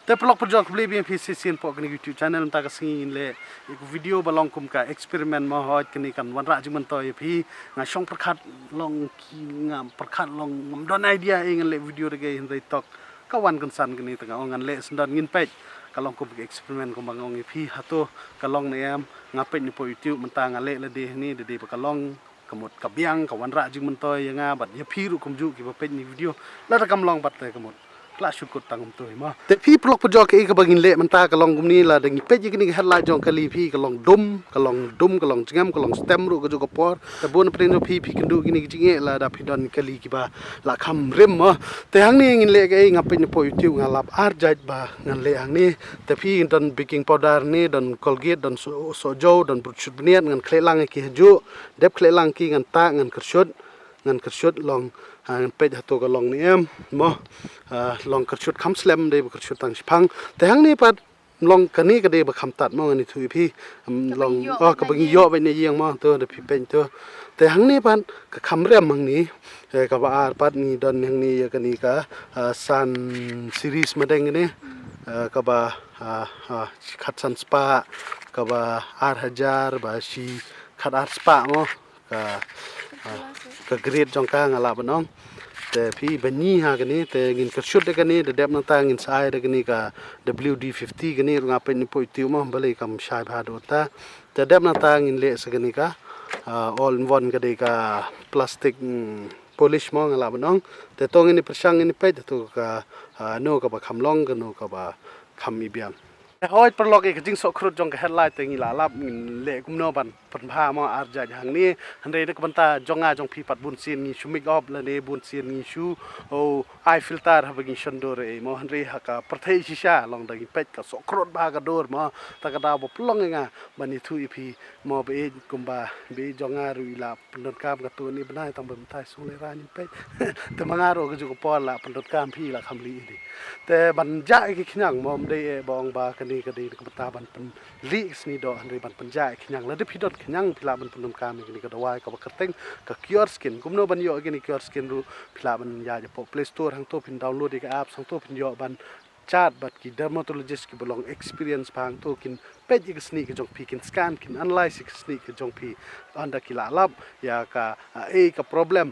แต่ปลอกประจอกบลีบีเอ็มพีซีซีนปอกกันในยูทูบช anel ตากสิงเลยอีกวิดีโอบาลองคุมกับเอ็กซ์เพร์เมนต์มาฮอดกันนี่กันวันระจิมันต่อยพี่งาช่องประคัดลองงามประคัดลองงามดอนไอเดียเองเลยวิดีโอเด็กเห็นได้ตอกก็วันกันสันกันนี่ตั้งเอางานเละสันดอนเงินเป็ดก็ลองคุมกับเอ็กซ์เพร์เมนต์ของบางองพี่ฮัตโต้ก็ลองเนี่ยงาเป็ดในพอยูทูบมันตางานเละละดีนี่เดี๋ยวก็ลองกำหนดกับยังกับวันระจิมันต่อยยังงาบัดยาพี่รู้คุมจุกี่ว่าเป็ดในวิดีโอแล้วถ้ากำลองบัดเลยกำหนดกล้าชุดกดตังค์ตัวมาแต่พี่ปลอกประจอกเองก็บางอินเละมันตากระลองกุมนี้ละดังนี้เป็ดยังนี่เฮดไลท์จองกะลีพี่กระลองดุมกระลองจงมกระลองสเต็มรู้ก็จุกปอร์แต่บนประเด็นพี่กันดูกินจริงๆละดับพี่ดอนกะลีกี่บาละคำเริ่มมาแต่หางนี้อินเละก็เองงับเป็นพอยูทูบงาลับอาร์จัดบางานเละหางนี้แต่พี่ดอนเบกกิ้งพาวเดอร์นี่ดอนคอลเกตดอนโซโจดอนบรูชุดเนียงานเคล้ลังไอ้กี่จูเด็บเคล้ลังกี่งานตางานกระชุดลองงานเป็ดตัวก็ลองเนี่ยมั้งลองกระชุดคำสแลมได้กระชุดต่างชิพังแต่หางนี้ปัดลองกันนี้ก็ได้บักคำตัดมั้งอันนี้ถือพี่ลองก็บางย่อไปในเยี่ยงมั้งตัวเดี๋ยวพี่เป็นตัวแต่หางนี้ปัดก็คำเรียมมังนี้กับว่าปัดนี่ดอนหางนี้กันนี่ก็ซันซีรีส์มาได้ไงเนี่ยกับว่าขัดซันสปากับว่าHajar บ่าชีขัดสปามั้งก็เกรดจงกางอะไรบ้างแต่พี่บันนี่ฮะกันนี่แต่เงินกระชุดกันนี่เด็บนั่งตางเงินสายกันนี่ก็ WD-50กันนี่รงาเป็นนิพอยติวมั้งบริกรรมชายพาดูแต่เด็บนั่งตางเงินเละสักนี่ก็all in oneกันนี่ก็พลาสติกpolishมั้งอะไรบ้างแต่ตัวเงินประชังเงินเป็ดตัวก็โน่กับคำลองกันโน่กับคำอีเบียมแต่ห้อยปลอกเอกจริงสครุดจงกับเฮดไลท์แต่งี้ละลับเละกุมโนบันปันพามาอาร์จัดอย่างนี้ฮันเรย์นักบันตาจงจงพี่ปัดบุญเสียนงี้ชูมิกออฟและเนี่ยบุญเสียนงี้ชูโอ้ไอฟิลเตอร์ฮับงี้ชันโดเรย์มาฮันเรย์ฮักประเทศชิชาลองดังเป็ดกับสครุดบากระโดดมาตะกระดาบปลองเองบันนี้ทุยพี่มาไปกุมบาไปจงรุยละปนดกามกับตัวนี้บันได้ต้องบันทายส่งเลยร้านนี้เป็ดแต่มางาโรก็จุกปอละปนดกามพี่ละคำลีนี่แต่บรรยายขี้หนังมอมได้บองบากันนี่ก็ดีกับตาบันเป็นลีสนี่ดอกฮันเรย์บันปัญญาขี้หนังแล้วได้พี่ดอดขี้หนังพิลาบันปนดกามนี่ก็ดวายกับกระเต็งกับคิวร์สกินกุมโนบันยอกันนี่คิวร์สกินรู้พิลาบันยาจะพอ Play Store ทั้งตัวพินดาวน์โหลดอีกแอปทั้งตัวพินยอบันชาร์ดบัดกีเดอร์มาโตโลจิสต์กีบลอง experience พังตัวกินเป็ดอีกสนิกจงพีกินสแกนกิน analyze อีกสนิกจงพีอันดักกีฬาลับยากะกับ problem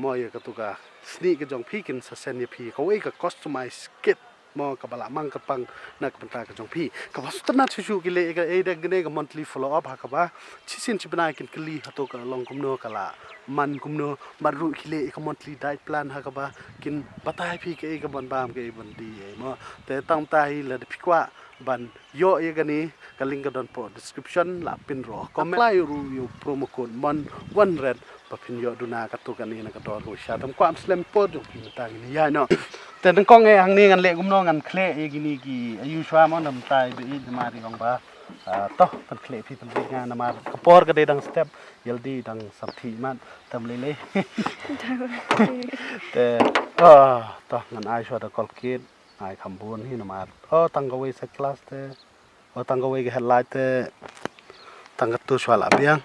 มอยกับตัวกะสนิกจงพีกินสัเซนยพีเขากับ customize kitมอกับบละมังกับปังนักบันตากจงพี่กับว่าสุดนัดชูกิเลกับเด็กเนี่ยกับ monthly follow up หากว่าชิสินชิบนายกินกิลีฮัตโตกับลองกุมโนกับละมันกุมโนมารุกิเลกับ monthly diet plan หากว่ากินปัตตายพี่กับบันบามกับบันดีมอแต่ตั้งใจเลยพี่ว่าบันโยกันนี้กับลิงก์กับดอนโพ description ละเป็นรอก็ไม่ไล่รู้อยู่โปรโมโค้ดมันวันเรดปะพินโยดูนากับตัวกันนี้นะครับดอนโรชาทำความสเลมโพดจงพี่ต่างนี่ยายเนาะแต่ตั้งกล้องไงอังนี้กันเละกุมน้องกันเคละเอกินี่กี่อายุชัวมันทำใจไปอีกมาที่กองบ้าต่อเป็นเคละพี่เป็นงานนามากระปอร์ก็ได้ดังสเต็ปยัลดีดังสับทีมันทำเละแต่ต่องานไอชัวตะกอลเกตไอคำพูนที่นามาตั้งกวีสักคลาสเตตั้งกวีก็เฮดไลท์เตตั้งกัตัวชัวละเบียง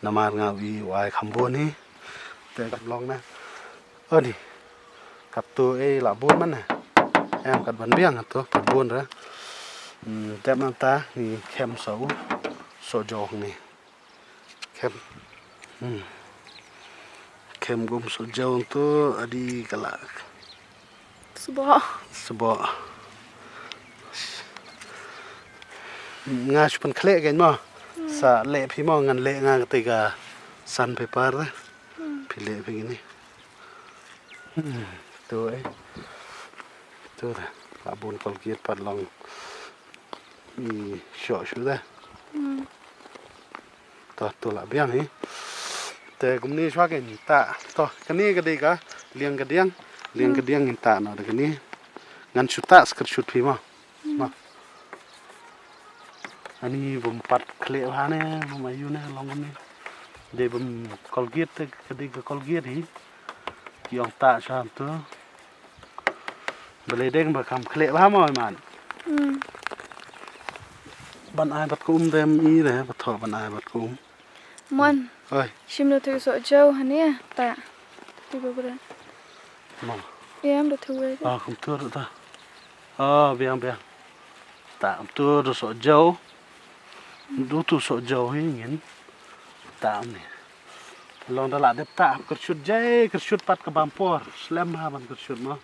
นามางาวีไอคำพูนนี่แต่กับลองนะนี่กับตัวหลับบุญมันน่ะแอมกับบันเบี้ยงตัวผัดบุญเหรอแต่มันตานี่เข้มโซโจงนี่เข้มกุมโซโจงตัวอดีกะละสบงาชุบเป็นเคละกันมั้งสะเละพี่มองงานเละงานกติกาซันเปเปอร์นะพี่เละพี่นี่ตัวตัวละบุญคอลเกตปัดลองมีช็อตชุดเลยตัวละเบี้ยนี่แต่กลุ่มนี้ชอบกันตาต่อกันนี้ก็ดีกะเลี้ยงกระเดียงกินตาเนาะแต่กันนี้งานชุดตาสกัดชุดพี่มาอันนี้ผมปัดเคลียร์ฮะเนี่ยผมอายุเนี่ยลองกันนี่เดี๋ยวผมคอลเกตก็ดีก็คอลเกตที่ยองตาชามตัวบริเด้งแบบคำเคละบ้ามั้ยมันบันไอบัดกุ้มเต็มอีเลยบัดถอบันไอบัดกุ้มมันเฮ้ยชิมดูถือสดเจ้าฮันเนี่ยตาดูดูกันมั้งเยี่ยมดูถือเลยคำตัวดูตา biang biang tạm tu đồ sọ dâu đủ tu sọ dâu hay nghiến tạm này lòng đã là đẹp tạm cái chút dây cái chút bắt cái bám por slam ha bằng cái chút mà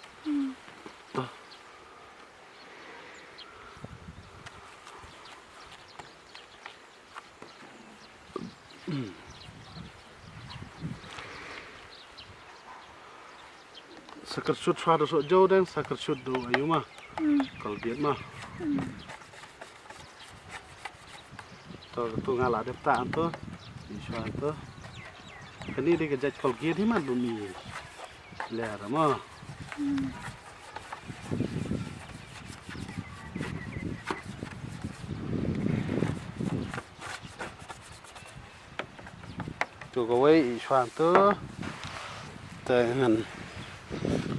sakar shoot fa do so jauh dan sakar shoot do ayu mah kalau dia mah tu ngalah dep tak tu iswan tu kini dia kejat kalau dia di mana bumi lihat mah tu kau iswan tu dengan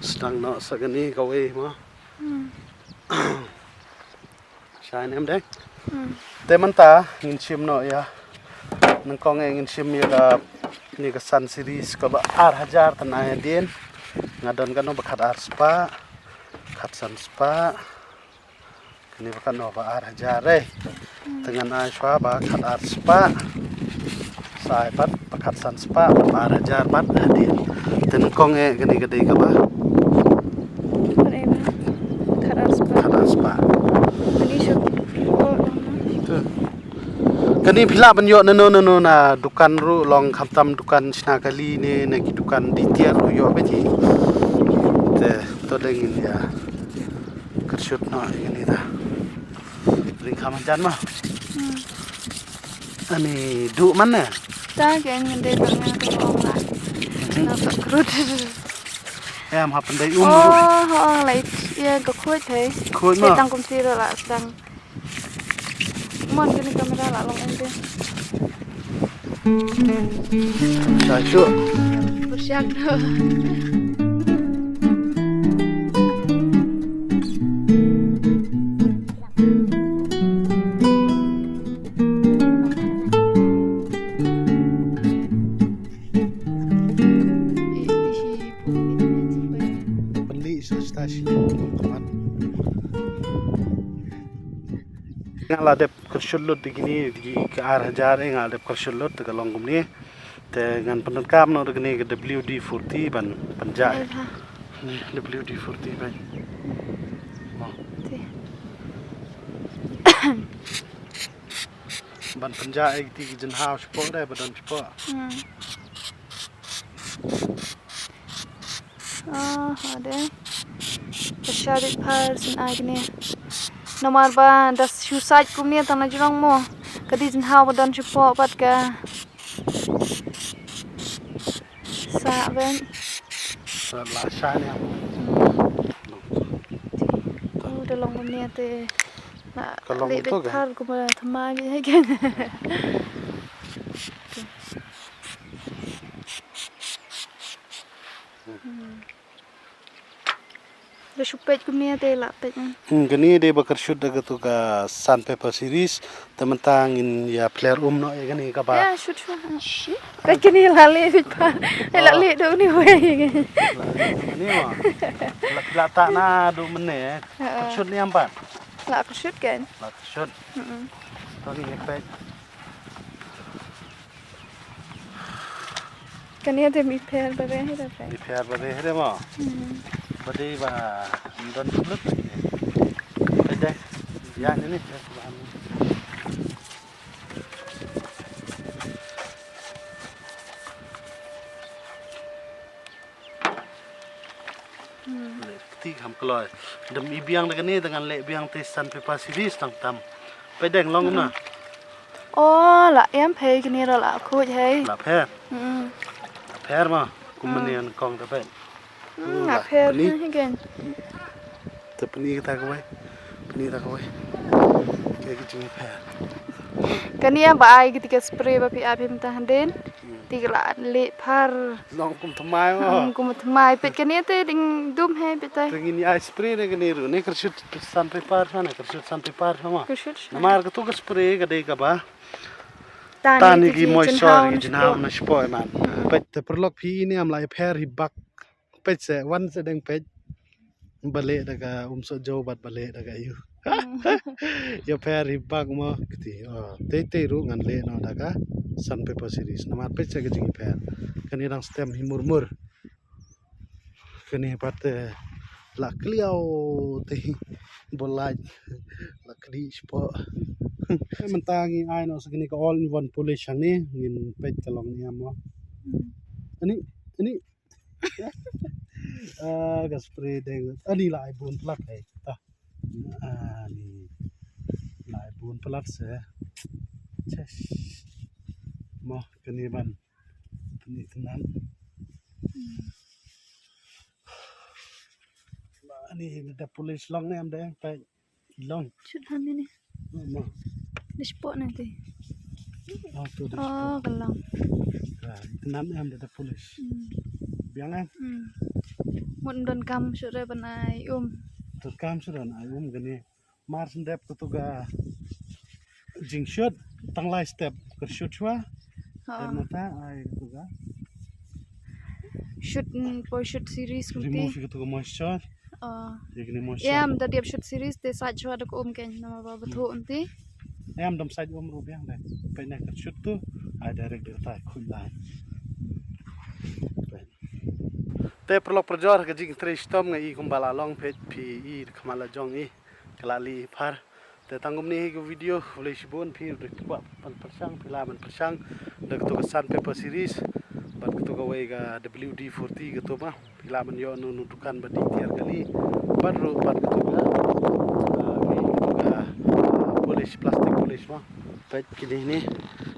sedang nak segini kau mah sai em đấyแต่มันตาเงินชิมหน่อยอะนังกองเงินชิมyaกับนี่ก็ซันซีรีส์ก็บ่8,000ตันนายเดียนงาดอนกันเนาะบ่ขัดอาร์สปาขัดซันสปานี่บ่กันเนาะบ่8,000เลยdengan ai swa baขัดอาร์สปาสายปัดบ่ขัดซันสปาบ่8,000ปัดเดียนแต่นังกองกันนี่ก็ได้ก็บ่ Kani pila banyo nano na dukan ru long khamtam dukan sinakali ni nagi dukan ditiar ru yo beti te to dengin ya kershut no ini da ring kham jan ma ani du mana ta ke ngin de bang na ko online na krut em hap pandai ho lai ya ko khoi thei khoi ma tang kom si ro la tang mon cái camera lại lòng em đi sai chưa một sáng nữa beli stasi yang ladep kersulut begini di ke arah jari yang ladep kersulut ke longgum ni dengan penerkam no begini ke WD-40 ban penjai WD-40 ban ban penjai di jenhau sport deh badan sport ada pesawat parsin agni nomor ba das susah kumnia tanah jurang mo kadi jenhau badan sport pat ka saben lah sana udah long kumnia te kalau itu kan ko ba thamagi hay kan Dah supet kumnia te la pet gani dia bakar shoot daga tu ka sandpaper series tementang ya player no ya gani ka ba ya shoot ka kini lali bit pa lali do ni we ni mah la tak na do mene shoot ni ampat la ka shoot kan la shoot tadi ngepet kani ate mi pair ba re hai da pa di pair ba re mah bade ba don plut deh ya ini ti ham kloi dem ibiang dengan ni dengan lek biang tesan pepa series tang tam pe deng long na oh la em phê kini ro la khu hai la pher ma kumanian kong ta pe la phê ni kan te pani ta ko wai ke ki pher kani ba ai ketika spray ba pi abim ta handen tigla le par long kum thamai ma kum thamai pet kani te ding dum hai pet tai ringin ai spray ne kani ru ne kershut san paper sana kershut san paper sama kershut namar ka to ka spray ka dei ka ba tani ki moisture ki jinaw na spoil man pet te perlok phi ni am lai pher hi bak pet se wan se deng pet balik daga so jauh bat balik daga yu ya pair hibak mo kiti te ru ngan le no daga sandpaper series nama pe cha gajing pair kani rang stem himurmur kani pat la kliao te bolaj la kli spo mentangi ai no segini ko all in one polish ang ni ngin pe kalong ni mo ini spray deng ani lai bun plat hai ta ani lai bun plat se ches mo kani ban ni tenan ani da polish long ni am deng pe long Sudah ni. mo Di spot nanti. tu Oh, kelang. tenan am da polish biang am Mun don kam sudah benai terkam sudah na gani mar sendep ketuga jing shot tang lai step ke shoot chwa mata ai ketuga shoot series kunti. remove ketuga moisture Ini moisture. Ya, am tadi shoot series te saj chwa dek kan nama baba thu unti. Em đâm sai rum biang đây. Cái này cái shoot tu ai direct được tai khui lai. Te perlu perjor ke jing tres tom ngai kumbala long page pi khamala jong i kelali par. Te tangum ni ke video boleh sibun pi buat persang pilaman persang dak tu sandpaper series bat tu ga wega WD-40 gitu mah pilaman yo nunutukan badi tiar kali baru bat tu ga polish plastic polish mah page kini ni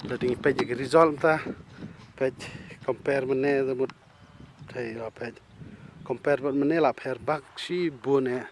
dari page ke result ta page compare mene mut thai page compare mene la pher bak si bune